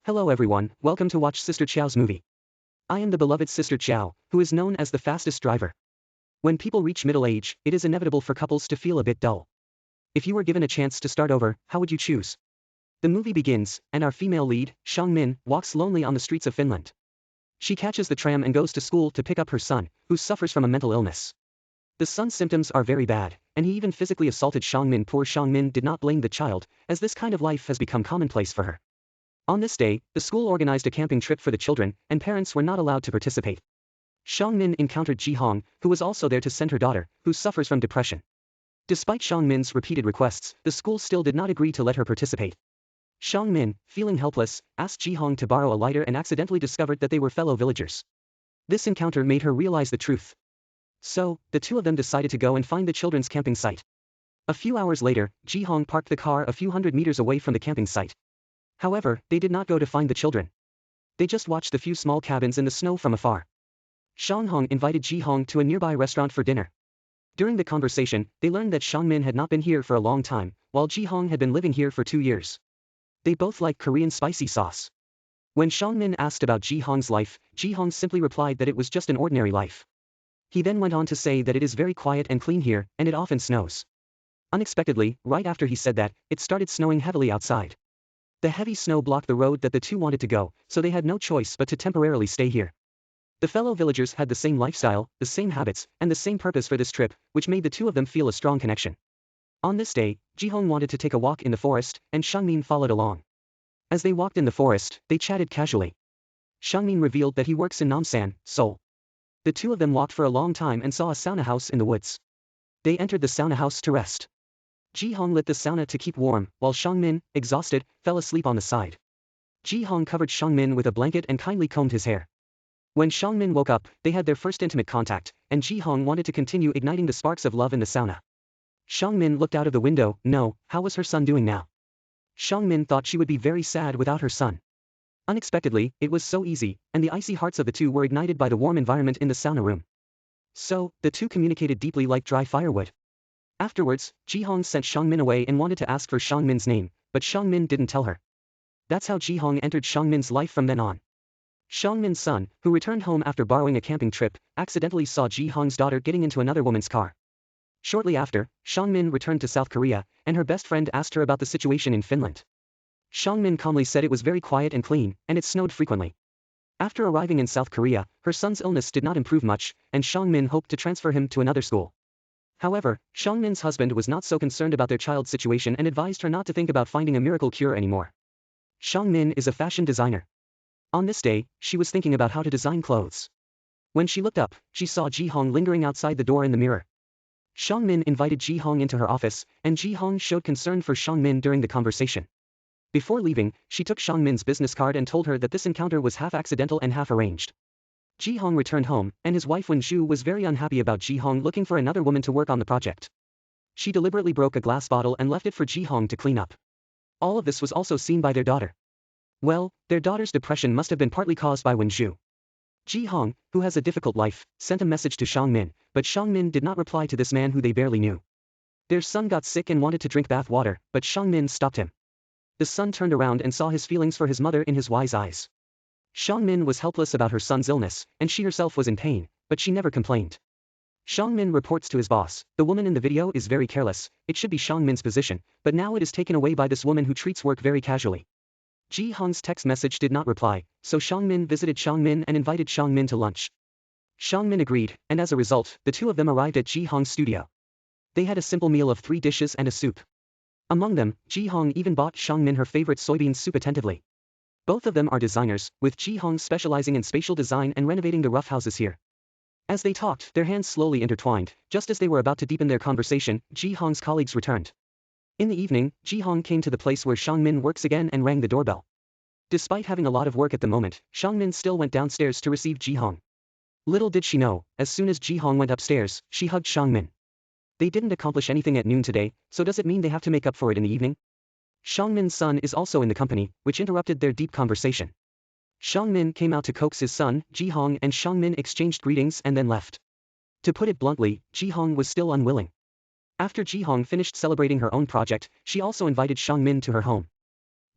Hello everyone, welcome to watch Sister Chow's movie. I am the beloved Sister Chow, who is known as the fastest driver. When people reach middle age, it is inevitable for couples to feel a bit dull. If you were given a chance to start over, how would you choose? The movie begins, and our female lead, Sang-min, walks lonely on the streets of Finland. She catches the tram and goes to school to pick up her son, who suffers from a mental illness. The son's symptoms are very bad, and he even physically assaulted Sang-min. Poor Sang-min did not blame the child, as this kind of life has become commonplace for her. On this day, the school organized a camping trip for the children, and parents were not allowed to participate. Sang-min encountered Ji-hong, who was also there to send her daughter, who suffers from depression. Despite Sang-min's repeated requests, the school still did not agree to let her participate. Sang-min, feeling helpless, asked Ji-hong to borrow a lighter and accidentally discovered that they were fellow villagers. This encounter made her realize the truth. So, the two of them decided to go and find the children's camping site. A few hours later, Ji-hong parked the car a few hundred meters away from the camping site. However, they did not go to find the children. They just watched the few small cabins in the snow from afar. Sang-hong invited Ji-hong to a nearby restaurant for dinner. During the conversation, they learned that Sang-min had not been here for a long time, while Ji-hong had been living here for 2 years. They both like Korean spicy sauce. When Sang-min asked about Ji-hong's life, Ji-hong simply replied that it was just an ordinary life. He then went on to say that it is very quiet and clean here, and it often snows. Unexpectedly, right after he said that, it started snowing heavily outside. The heavy snow blocked the road that the two wanted to go, so they had no choice but to temporarily stay here. The fellow villagers had the same lifestyle, the same habits, and the same purpose for this trip, which made the two of them feel a strong connection. On this day, Ji-hong wanted to take a walk in the forest, and Sang-min followed along. As they walked in the forest, they chatted casually. Sang-min revealed that he works in Namsan, Seoul. The two of them walked for a long time and saw a sauna house in the woods. They entered the sauna house to rest. Ji-hong lit the sauna to keep warm, while Sang-min, exhausted, fell asleep on the side. Ji-hong covered Sang-min with a blanket and kindly combed his hair. When Sang-min woke up, they had their first intimate contact, and Ji-hong wanted to continue igniting the sparks of love in the sauna. Sang-min looked out of the window. No, how was her son doing now? Sang-min thought she would be very sad without her son. Unexpectedly, it was so easy, and the icy hearts of the two were ignited by the warm environment in the sauna room. So, the two communicated deeply like dry firewood. Afterwards, Ji-hong sent Sang-min away and wanted to ask for Sang-min's name, but Sang-min didn't tell her. That's how Ji-hong entered Sang-min's life from then on. Sang-min's son, who returned home after borrowing a camping trip, accidentally saw Ji-hong's daughter getting into another woman's car. Shortly after, Sang-min returned to South Korea, and her best friend asked her about the situation in Finland. Sang-min calmly said it was very quiet and clean, and it snowed frequently. After arriving in South Korea, her son's illness did not improve much, and Sang-min hoped to transfer him to another school. However, Sang-min's husband was not so concerned about their child's situation and advised her not to think about finding a miracle cure anymore. Sang-min is a fashion designer. On this day, she was thinking about how to design clothes. When she looked up, she saw Ji-hong lingering outside the door in the mirror. Sang-min invited Ji-hong into her office, and Ji-hong showed concern for Sang-min during the conversation. Before leaving, she took Sang-min's business card and told her that this encounter was half accidental and half arranged. Ji-hong returned home, and his wife Won-ju was very unhappy about Ji-hong looking for another woman to work on the project. She deliberately broke a glass bottle and left it for Ji-hong to clean up. All of this was also seen by their daughter. Well, their daughter's depression must have been partly caused by Won-ju. Ji-hong, who has a difficult life, sent a message to Sang-min, but Sang-min did not reply to this man who they barely knew. Their son got sick and wanted to drink bath water, but Sang-min stopped him. The son turned around and saw his feelings for his mother in his wise eyes. Sang-min was helpless about her son's illness, and she herself was in pain, but she never complained. Sang-min reports to his boss, the woman in the video is very careless, it should be Sang-min's position, but now it is taken away by this woman who treats work very casually. Ji-hong's text message did not reply, so Sang-min visited Sang-min and invited Sang-min to lunch. Sang-min agreed, and as a result, the two of them arrived at Ji-hong's studio. They had a simple meal of 3 dishes and a soup. Among them, Ji-hong even bought Sang-min her favorite soybean soup attentively. Both of them are designers, with Ji-hong specializing in spatial design and renovating the rough houses here. As they talked, their hands slowly intertwined. Just as they were about to deepen their conversation, Ji-hong's colleagues returned. In the evening, Ji-hong came to the place where Sang-min works again and rang the doorbell. Despite having a lot of work at the moment, Sang-min still went downstairs to receive Ji-hong. Little did she know, as soon as Ji-hong went upstairs, she hugged Sang-min. They didn't accomplish anything at noon today, so does it mean they have to make up for it in the evening? Sang-min's son is also in the company, which interrupted their deep conversation. Sang-min came out to coax his son, Ji-hong, and Sang-min exchanged greetings and then left. To put it bluntly, Ji-hong was still unwilling. After Ji-hong finished celebrating her own project, she also invited Sang-min to her home.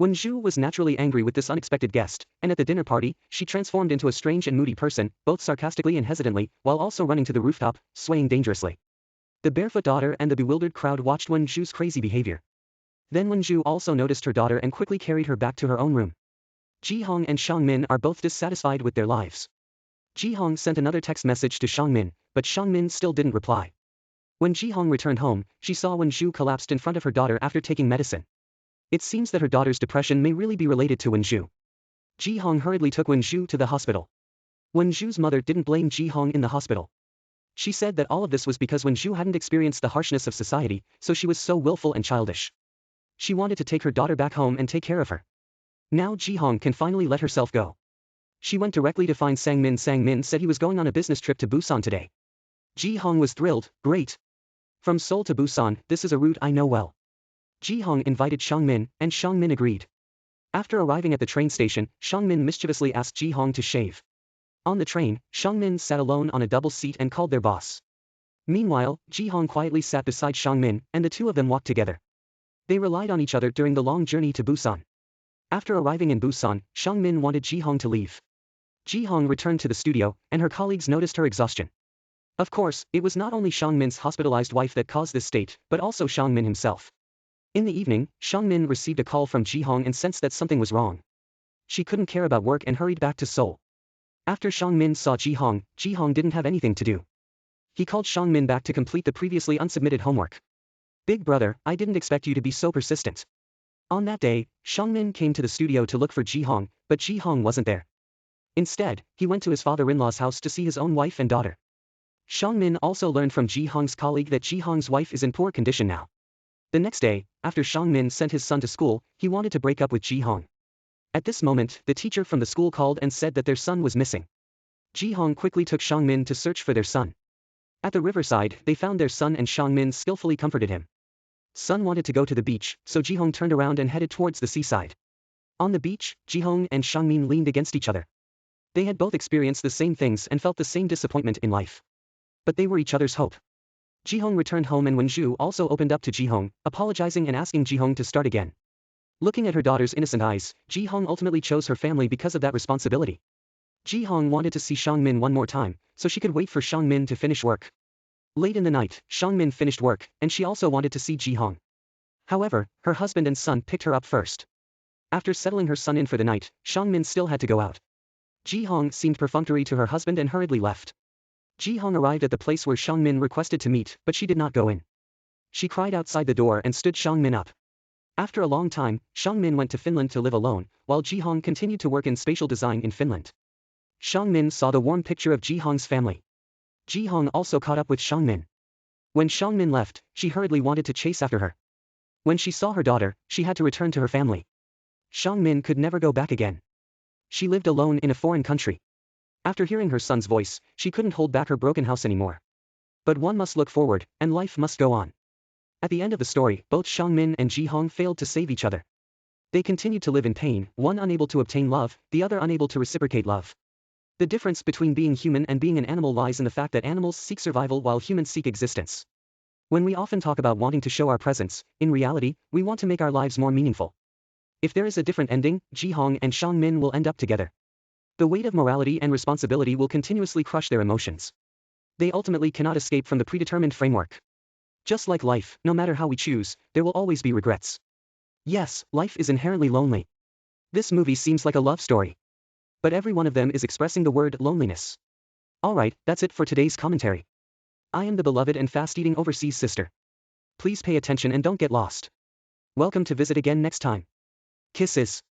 Won-ju was naturally angry with this unexpected guest, and at the dinner party, she transformed into a strange and moody person, both sarcastically and hesitantly, while also running to the rooftop, swaying dangerously. The barefoot daughter and the bewildered crowd watched Won-ju's crazy behavior. Then Won-ju also noticed her daughter and quickly carried her back to her own room. Ji-hong and Shang-min are both dissatisfied with their lives. Ji-hong sent another text message to Shang-min, but Shang-min still didn't reply. When Ji-hong returned home, she saw Won-ju collapsed in front of her daughter after taking medicine. It seems that her daughter's depression may really be related to Won-ju. Ji-hong hurriedly took Won-ju to the hospital. Won-ju's mother didn't blame Ji-hong in the hospital. She said that all of this was because Won-ju hadn't experienced the harshness of society, so she was so willful and childish. She wanted to take her daughter back home and take care of her. Now Ji-hong can finally let herself go. She went directly to find Sang-min. Sang-min said he was going on a business trip to Busan today. Ji-hong was thrilled. Great. From Seoul to Busan, this is a route I know well. Ji-hong invited Shang-min, and Shang-min agreed. After arriving at the train station, Shang-min mischievously asked Ji-hong to shave. On the train, Shang-min sat alone on a double seat and called their boss. Meanwhile, Ji-hong quietly sat beside Shang-min, and the two of them walked together. They relied on each other during the long journey to Busan. After arriving in Busan, Shang-min wanted Ji-hong to leave. Ji-hong returned to the studio, and her colleagues noticed her exhaustion. Of course, it was not only Shang-min's hospitalized wife that caused this state, but also Shang-min himself. In the evening, Shang-min received a call from Ji-hong and sensed that something was wrong. She couldn't care about work and hurried back to Seoul. After Shang-min saw Ji-hong, Ji-hong didn't have anything to do. He called Shang-min back to complete the previously unsubmitted homework. Big brother, I didn't expect you to be so persistent. On that day, Shang-min came to the studio to look for Ji-hong, but Ji-hong wasn't there. Instead, he went to his father-in-law's house to see his own wife and daughter. Shang-min also learned from Ji-hong's colleague that Ji-hong's wife is in poor condition now. The next day, after Shang-min sent his son to school, he wanted to break up with Ji-hong. At this moment, the teacher from the school called and said that their son was missing. Ji-hong quickly took Shang-min to search for their son. At the riverside, they found their son and Shang-min skillfully comforted him. Son wanted to go to the beach, so Ji-hong turned around and headed towards the seaside. On the beach, Ji-hong and Shang-min leaned against each other. They had both experienced the same things and felt the same disappointment in life. But they were each other's hope. Ji-hong returned home and Won-ju also opened up to Ji-hong, apologizing and asking Ji-hong to start again. Looking at her daughter's innocent eyes, Ji-hong ultimately chose her family because of that responsibility. Ji-hong wanted to see Shang-min one more time, so she could wait for Shang-min to finish work. Late in the night, Shang-min finished work, and she also wanted to see Ji-hong. However, her husband and son picked her up first. After settling her son in for the night, Shang-min still had to go out. Ji-hong seemed perfunctory to her husband and hurriedly left. Ji-hong arrived at the place where Shang-min requested to meet, but she did not go in. She cried outside the door and stood Shang-min up. After a long time, Shang-min went to Finland to live alone, while Ji-hong continued to work in spatial design in Finland. Shang-min saw the warm picture of Ji-hong's family. Ji-hong also caught up with Shang-min. When Shang-min left, she hurriedly wanted to chase after her. When she saw her daughter, she had to return to her family. Shang-min could never go back again. She lived alone in a foreign country. After hearing her son's voice, she couldn't hold back her broken house anymore. But one must look forward, and life must go on. At the end of the story, both Shang-min and Ji-hong failed to save each other. They continued to live in pain, one unable to obtain love, the other unable to reciprocate love. The difference between being human and being an animal lies in the fact that animals seek survival while humans seek existence. When we often talk about wanting to show our presence, in reality, we want to make our lives more meaningful. If there is a different ending, Ji-hong and Shang-min will end up together. The weight of morality and responsibility will continuously crush their emotions. They ultimately cannot escape from the predetermined framework. Just like life, no matter how we choose, there will always be regrets. Yes, life is inherently lonely. This movie seems like a love story. But every one of them is expressing the word loneliness. Alright, that's it for today's commentary. I am the beloved and fast-eating overseas sister. Please pay attention and don't get lost. Welcome to visit again next time. Kisses.